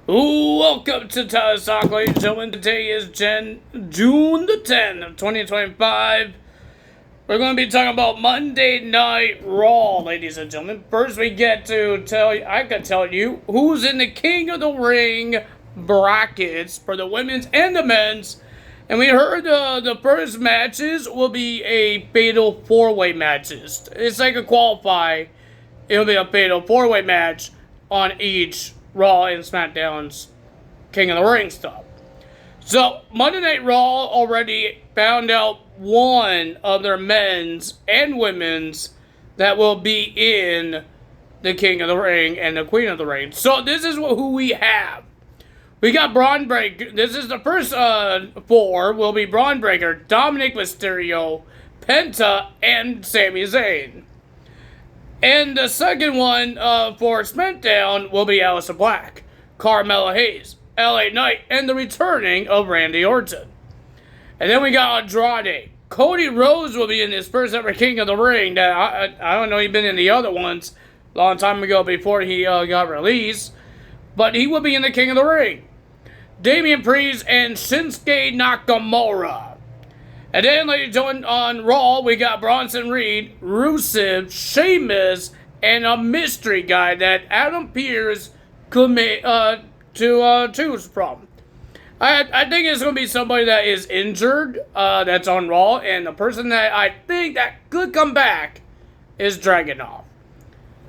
Welcome to Tyler's Talk, ladies and gentlemen. Today is June the 10th of 2025. We're going to be talking about Monday Night Raw, ladies and gentlemen. First, we get to I can tell you who's in the King of the Ring brackets for the women's and the men's. And we heard the first matches will be a fatal four-way matches. It's like a qualify. It'll be a fatal four-way match on each Raw and SmackDown's King of the Ring stuff. So, Monday Night Raw already found out one of their men's and women's that will be in the King of the Ring and the Queen of the Ring. So, this is who we have. We got Braun Breaker. This is the first four. Will be Braun Breaker, Dominic Mysterio, Penta, and Sami Zayn. And the second one for SmackDown will be Aleister Black, Carmella Hayes, LA Knight, and the returning of Randy Orton. And then we got Andrade. Cody Rhodes will be in his first ever King of the Ring. That I don't know, he's been in the other ones a long time ago before he got released. But he will be in the King of the Ring. Damian Priest and Shinsuke Nakamura. And then, ladies and gentlemen, on Raw, we got Bronson Reed, Rusev, Sheamus, and a mystery guy that Adam Pearce could make to choose from. I think it's going to be somebody that is injured that's on Raw, and the person that I think that could come back is Dragunov.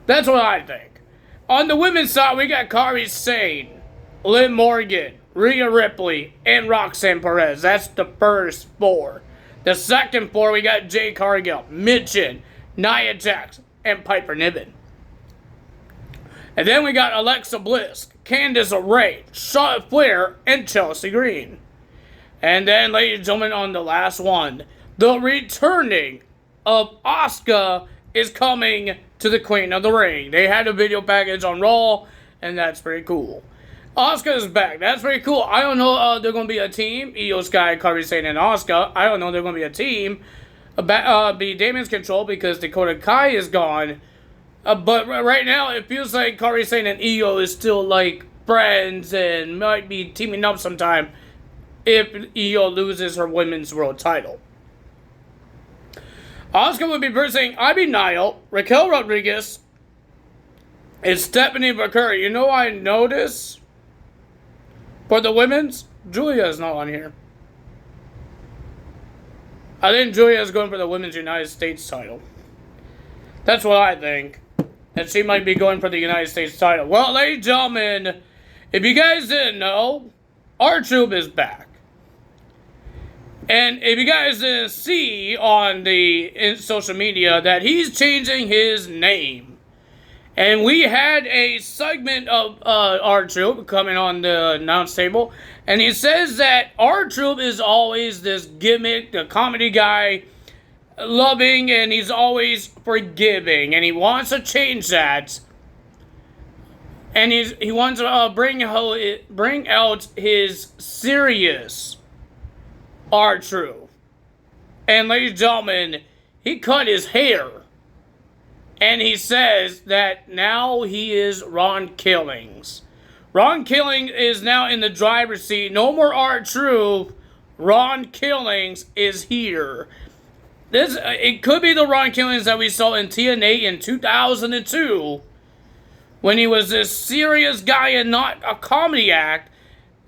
That's what I think. On the women's side, we got Kairi Sane, Liv Morgan, Rhea Ripley, and Roxanne Perez. That's the first four. The second four, we got Jade Cargill, Mitchin, Nia Jax, and Piper Niven. And then we got Alexa Bliss, Candice LeRae, Charlotte Flair, and Chelsea Green. And then, ladies and gentlemen, on the last one, the returning of Asuka is coming to the Queen of the Ring. They had a video package on Raw, and that's pretty cool. Asuka is back. That's pretty cool. I don't know they're going to be a team. Io Sky, Kairi Sane, and Asuka. I don't know they're going to be a team. Be Damien's Control because Dakota Kai is gone. But right now, it feels like Kairi Sane and Io is still like friends and might be teaming up sometime if Io loses her women's world title. Asuka will be versing Ivy Nile, Raquel Rodriguez, and Stephanie McCurry. You know, I noticed for the women's, Julia is not on here. I think Julia is going for the women's United States title. That's what I think. And she might be going for the United States title. Well, ladies and gentlemen, if you guys didn't know, R-Truth is back. And if you guys didn't see on the social media that he's changing his name. And we had a segment of R-Truth coming on the announce table. And he says that R-Truth is always this gimmick, the comedy guy, loving, and he's always forgiving. And he wants to change that. And he wants to bring out his serious R-Truth. And ladies and gentlemen, he cut his hair. And he says that now he is Ron Killings. Ron Killings is now in the driver's seat. No more R-Truth. Ron Killings is here. It could be the Ron Killings that we saw in TNA in 2002. When he was this serious guy and not a comedy act.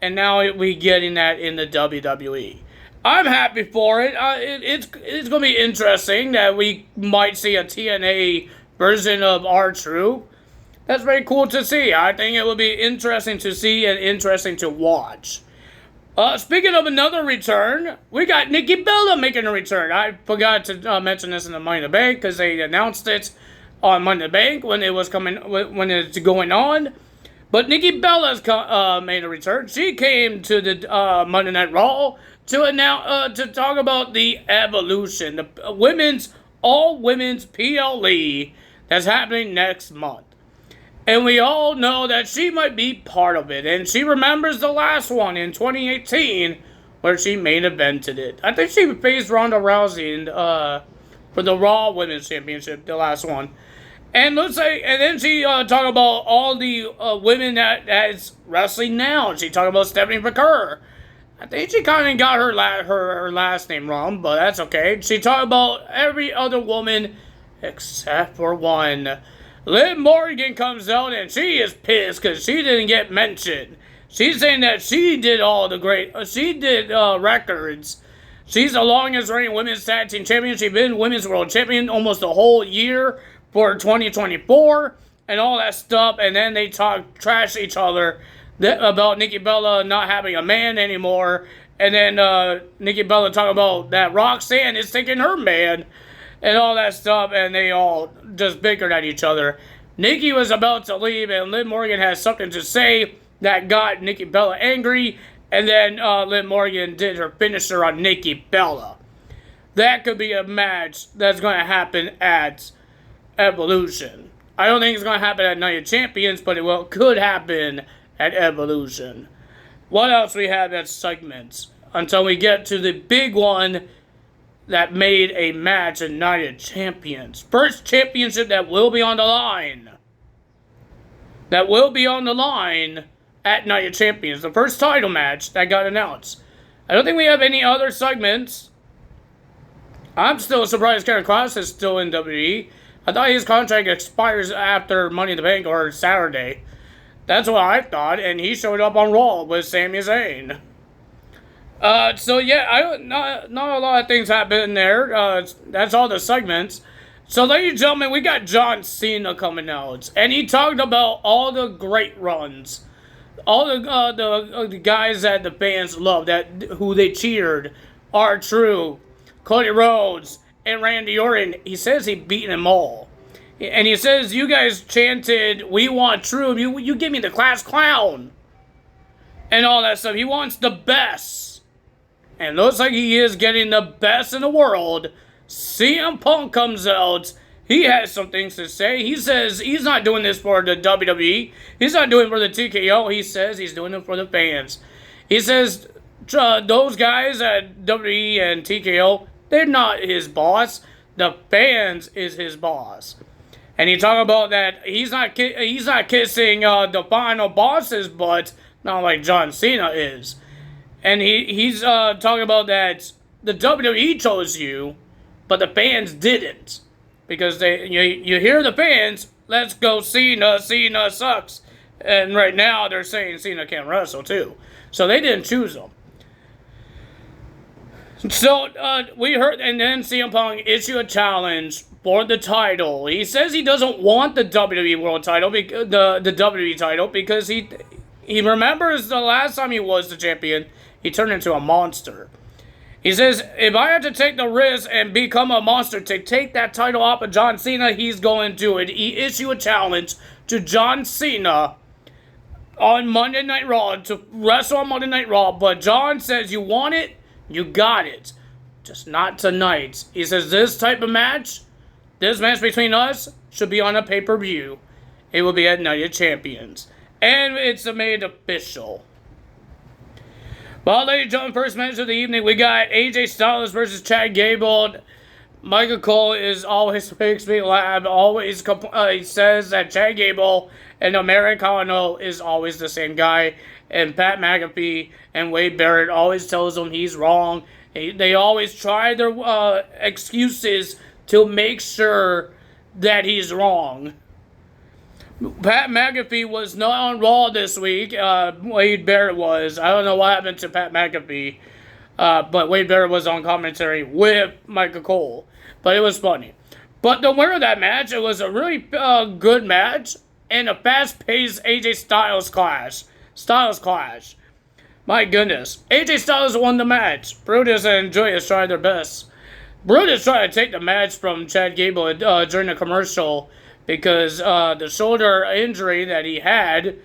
And now we getting that in the WWE. I'm happy for it. It's going to be interesting that we might see a TNA version of R-Truth. That's very cool to see. I think it will be interesting to see and interesting to watch. Speaking of another return, we got Nikki Bella making a return. I forgot to mention this in the Money in the Bank because they announced it on Money in the Bank when it was when it's going on. But Nikki Bella's made a return. She came to the Monday Night Raw to talk about the Evolution, the all-women's PLE that's happening next month. And we all know that she might be part of it. And she remembers the last one in 2018 where she main evented it. I think she faced Ronda Rousey for the Raw Women's Championship, the last one. And looks like, and then she talked about all the women that's wrestling now. She talked about Stephanie McCurr. I think she kind of got her last name wrong, but that's okay. She talked about every other woman except for one. Liv Morgan comes out and she is pissed because she didn't get mentioned. She's saying that she did all the great, she did records. She's the longest reigning women's tag team champion. She's been women's world champion almost a whole year for 2024 and all that stuff. And then they talk trash each other about Nikki Bella not having a man anymore. And then Nikki Bella talking about that Roxanne is taking her man and all that stuff. And they all just bickered at each other. Nikki was about to leave and Liv Morgan has something to say that got Nikki Bella angry. And then Liv Morgan did her finisher on Nikki Bella. That could be a match that's going to happen at Evolution. I don't think it's going to happen at Night of Champions, but it could happen at Evolution. What else we have at segments? Until we get to the big one that made a match at Night of Champions. First championship that will be on the line. That will be on the line at Night of Champions. The first title match that got announced. I don't think we have any other segments. I'm still surprised Karen Cross is still in WWE. I thought his contract expires after Money in the Bank or Saturday. That's what I thought, and he showed up on Raw with Sami Zayn. So yeah, not a lot of things happen there. That's all the segments. So ladies and gentlemen, we got John Cena coming out, and he talked about all the great runs. All the guys that the fans love, who they cheered, R-Truth, Cody Rhodes, and Randy Orton. He says he beat them all. And he says, you guys chanted, we want Truth. You give me the class clown. And all that stuff. He wants the best. And looks like he is getting the best in the world. CM Punk comes out. He has some things to say. He says he's not doing this for the WWE. He's not doing it for the TKO. He says he's doing it for the fans. He says those guys at WWE and TKO, they're not his boss. The fans is his boss. And he talked about that he's not kissing the final boss's butt, not like John Cena is. And he's talking about that the WWE chose you, but the fans didn't. Because you hear the fans, let's go Cena sucks. And right now they're saying Cena can't wrestle too. So they didn't choose him. So we heard, and then CM Punk issue a challenge for the title. He says he doesn't want the WWE World title, the WWE title, because he remembers the last time he was the champion, he turned into a monster. He says, if I had to take the risk and become a monster to take that title off of John Cena, he's going to do it. He issued a challenge to John Cena on Monday Night Raw to wrestle on Monday Night Raw. But John says, you want it? You got it. Just not tonight. He says, this match between us should be on a pay-per-view. It will be at Night of Champions. And it's made official. Well, ladies and gentlemen, first match of the evening, we got AJ Styles versus Chad Gable. Michael Cole always makes me laugh. Always he says that Chad Gable and Americano is always the same guy. And Pat McAfee and Wade Barrett always tells him he's wrong. They always try their excuses to make sure that he's wrong. Pat McAfee was not on Raw this week. Wade Barrett was. I don't know what happened to Pat McAfee. But Wade Barrett was on commentary with Michael Cole. But it was funny. But the winner of that match, it was a really good match. And a fast-paced AJ Styles clash. My goodness. AJ Styles won the match. Brutus and Joyous tried their best. Brutus tried to take the match from Chad Gable during the commercial. Because the shoulder injury that he had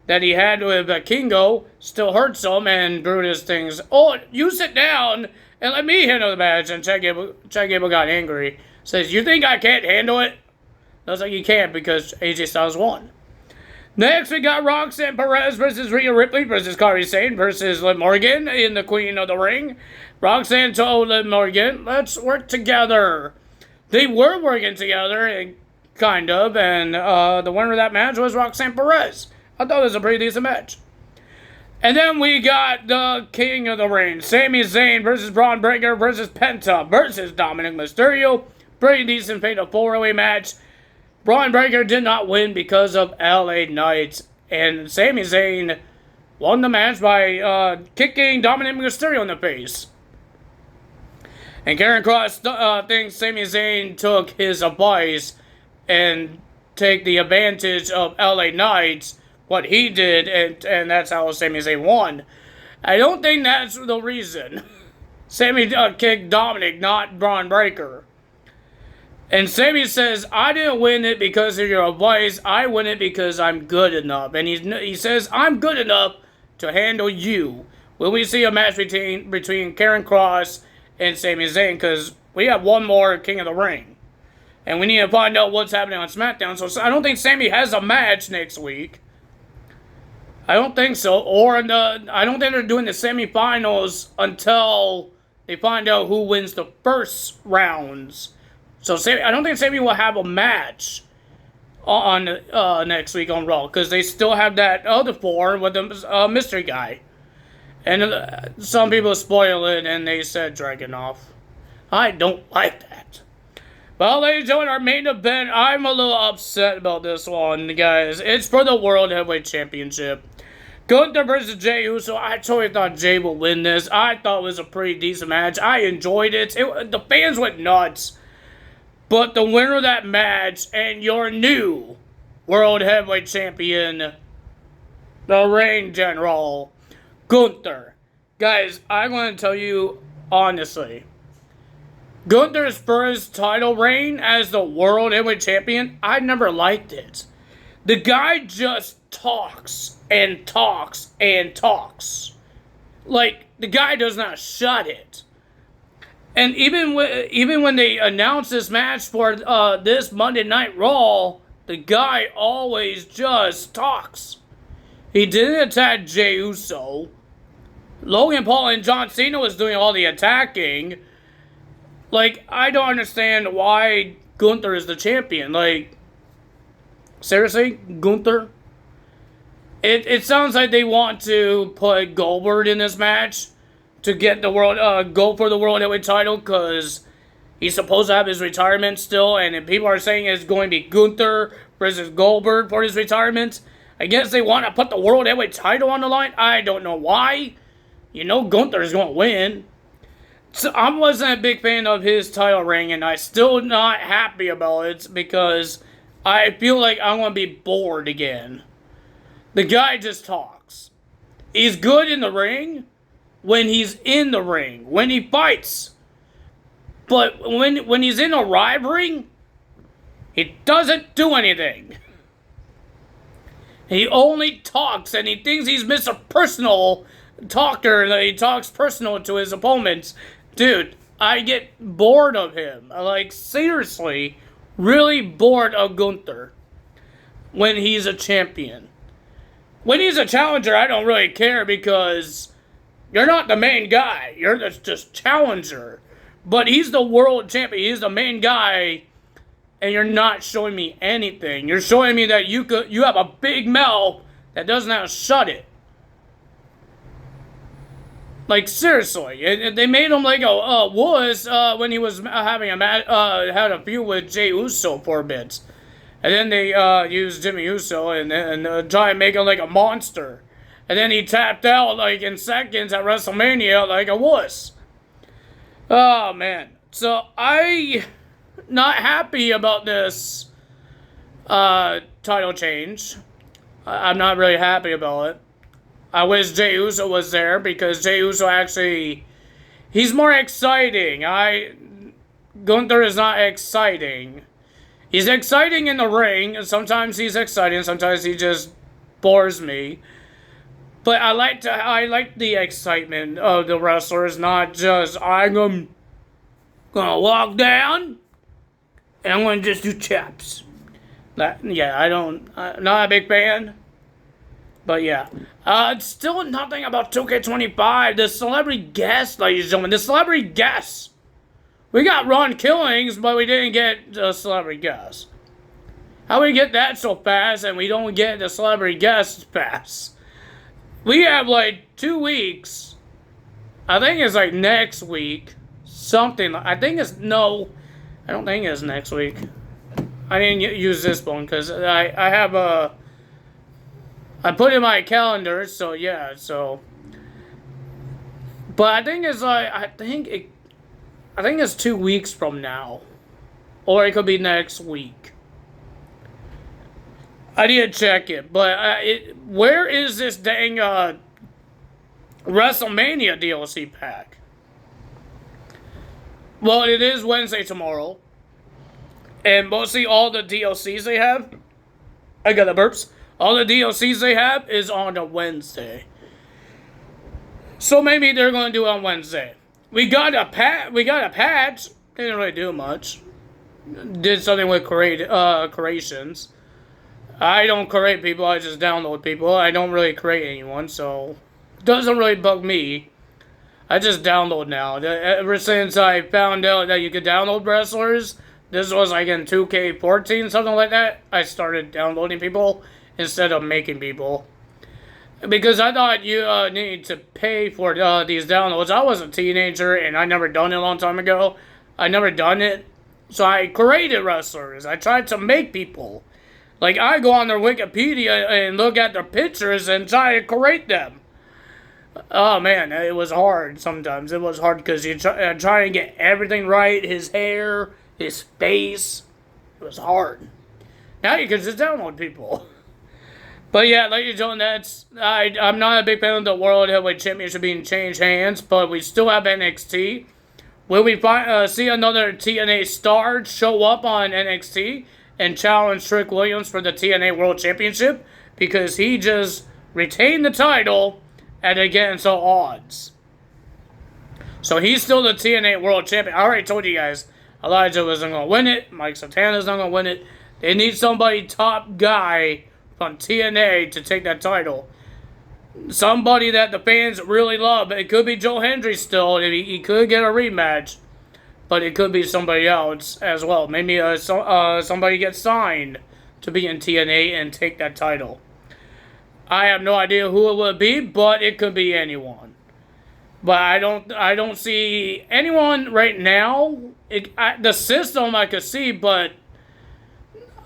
with Kingo still hurts him, and Brutus thinks, oh, you sit down and let me handle the match. And Chad Gable got angry. Says, you think I can't handle it? Looks like you can't because AJ Styles won. Next, we got Roxanne Perez versus Rhea Ripley versus Kairi Sane versus Liv Morgan in the Queen of the Ring. Roxanne told Liv Morgan, let's work together. They were working together, and kind of, and the winner of that match was Roxanne Perez. I thought it was a pretty decent match. And then we got the King of the Ring, Sami Zayn versus Braun Breaker versus Penta versus Dominic Mysterio. Pretty decent fatal four-way match. Braun Breaker did not win because of LA Knight, and Sami Zayn won the match by kicking Dominic Mysterio in the face. And Karen Cross thinks Sami Zayn took his advice and take the advantage of LA Knight, what he did, and that's how Sami Zayn won. I don't think that's the reason. Sami kicked Dominic, not Braun Breaker. And Sami says, I didn't win it because of your advice, I win it because I'm good enough. And he says, I'm good enough to handle you. When we see a match between Karen Cross and Sami Zayn, because we have one more King of the Ring. And we need to find out what's happening on SmackDown. So I don't think Sami has a match next week. I don't think so. Or I don't think they're doing the semifinals until they find out who wins the first rounds. So I don't think Sami will have a match on next week on Raw, because they still have that other four with the mystery guy. And some people spoil it and they said Dragunov. I don't like that. Well, ladies and gentlemen, our main event, I'm a little upset about this one, guys. It's for the World Heavyweight Championship. Gunther versus Jey Uso. I totally thought Jey would win this. I thought it was a pretty decent match. I enjoyed it. The fans went nuts. But the winner of that match and your new World Heavyweight Champion, the Reign General, Gunther. Guys, I'm going to tell you honestly, Gunther's first title reign as the World Heavyweight Champion, I never liked it. The guy just talks and talks and talks. Like, the guy does not shut it. And even when they announced this match for this Monday Night Raw, the guy always just talks. He didn't attack Jey Uso. Logan Paul and John Cena was doing all the attacking. Like, I don't understand why Gunther is the champion. Like, seriously, Gunther? It sounds like they want to put Goldberg in this match to get the go for the World Heavyweight title, because he's supposed to have his retirement still, and people are saying it's going to be Gunther versus Goldberg for his retirement. I guess they want to put the World Heavyweight title on the line. I don't know why. You know Gunther is going to win. So I wasn't a big fan of his title reign, and I'm still not happy about it because I feel like I'm going to be bored again. The guy just talks. He's good in the ring when he's in the ring, when he fights. But when he's in a live ring, he doesn't do anything. He only talks, and he thinks he's Mr. Personal Talker, that he talks personal to his opponents. Dude, I get bored of him. Like, seriously, really bored of Gunther when he's a champion. When he's a challenger, I don't really care because you're not the main guy. You're just challenger. But he's the world champion. He's the main guy, and you're not showing me anything. You're showing me that you have a big mouth that doesn't have to shut it. Like, seriously. They made him like a wuss when he was having had a feud with Jey Uso for a bit. And then they used Jimmy Uso and tried to make him like a monster. And then he tapped out like in seconds at WrestleMania like a wuss. Oh, man. So, I not happy about this title change. I'm not really happy about it. I wish Jey Uso was there because Jey Uso actually, he's more exciting. Gunther is not exciting. He's exciting in the ring. Sometimes he's exciting. Sometimes he just bores me. But I like the excitement of the wrestlers, not just I'm gonna walk down and I'm gonna just do chaps. I'm not a big fan. But yeah, it's still nothing about 2K25. The celebrity guest, ladies and gentlemen, the celebrity guest. We got Ron Killings, but we didn't get the celebrity guest. How we get that so fast and we don't get the celebrity guest pass? We have like 2 weeks. I think it's like next week. Something. I think it's no. I don't think it's next week. I didn't use this one because I have a. I put it in my calendar, so yeah, so. But I think it's like I think it's 2 weeks from now, or it could be next week. I need to check it, but where is this dang WrestleMania DLC pack? Well, it is Wednesday tomorrow, and mostly all the DLCs they have. I got the burps. All the DLCs they have is on a Wednesday. So maybe they're going to do it on Wednesday. We got a patch. Didn't really do much. Did something with creations. I don't create people. I just download people. I don't really create anyone, so it doesn't really bug me. I just download now. Ever since I found out that you could download wrestlers, this was like in 2K14, something like that, I started downloading people instead of making people. Because I thought you needed to pay for these downloads. I was a teenager and I never done it a long time ago. I never done it. So I created wrestlers. I tried to make people. Like, I go on their Wikipedia and look at their pictures and try to create them. Oh, man, it was hard sometimes. It was hard because you try to get everything right. His hair, his face. It was hard. Now you can just download people. But yeah, ladies and gentlemen, I'm not a big fan of the World Heavyweight Championship being changed hands, but we still have NXT. Will we see another TNA star show up on NXT and challenge Trick Williams for the TNA World Championship? Because he just retained the title at against all odds. So he's still the TNA World Champion. I already told you guys, Elijah wasn't going to win it. Mike Santana's not going to win it. They need somebody top guy from TNA to take that title. Somebody that the fans really love. It could be Joe Hendry still. He could get a rematch. But it could be somebody else as well. Maybe somebody gets signed to be in TNA and take that title. I have no idea who it would be, but it could be anyone. But I don't see anyone right now. The system I could see, but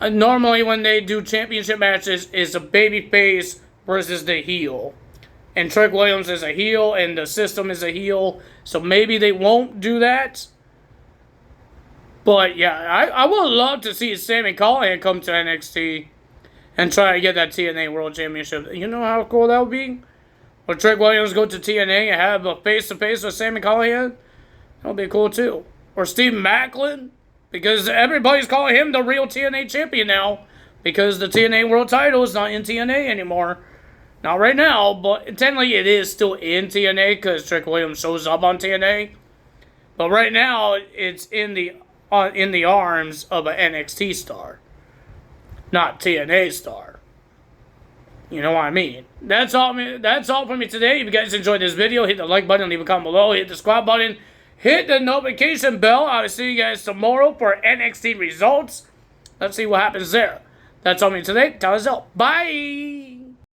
normally when they do championship matches, it's a babyface versus the heel. And Trick Williams is a heel, and the system is a heel. So maybe they won't do that. But yeah, I would love to see Sami Callihan come to NXT and try to get that TNA World Championship. You know how cool that would be? Or Trick Williams go to TNA and have a face-to-face with Sami Callihan? That would be cool too. Or Steve Maclin, because everybody's calling him the real TNA champion now. Because the TNA World title is not in TNA anymore. Not right now, but technically it is still in TNA because Trick Williams shows up on TNA. But right now, it's in the arms of an NXT star. Not TNA star. You know what I mean? That's all for me today. If you guys enjoyed this video, hit the like button, leave a comment below, hit the subscribe button, hit the notification bell. I will see you guys tomorrow for NXT results. Let's see what happens there. That's all for me today. Tell us all. Bye!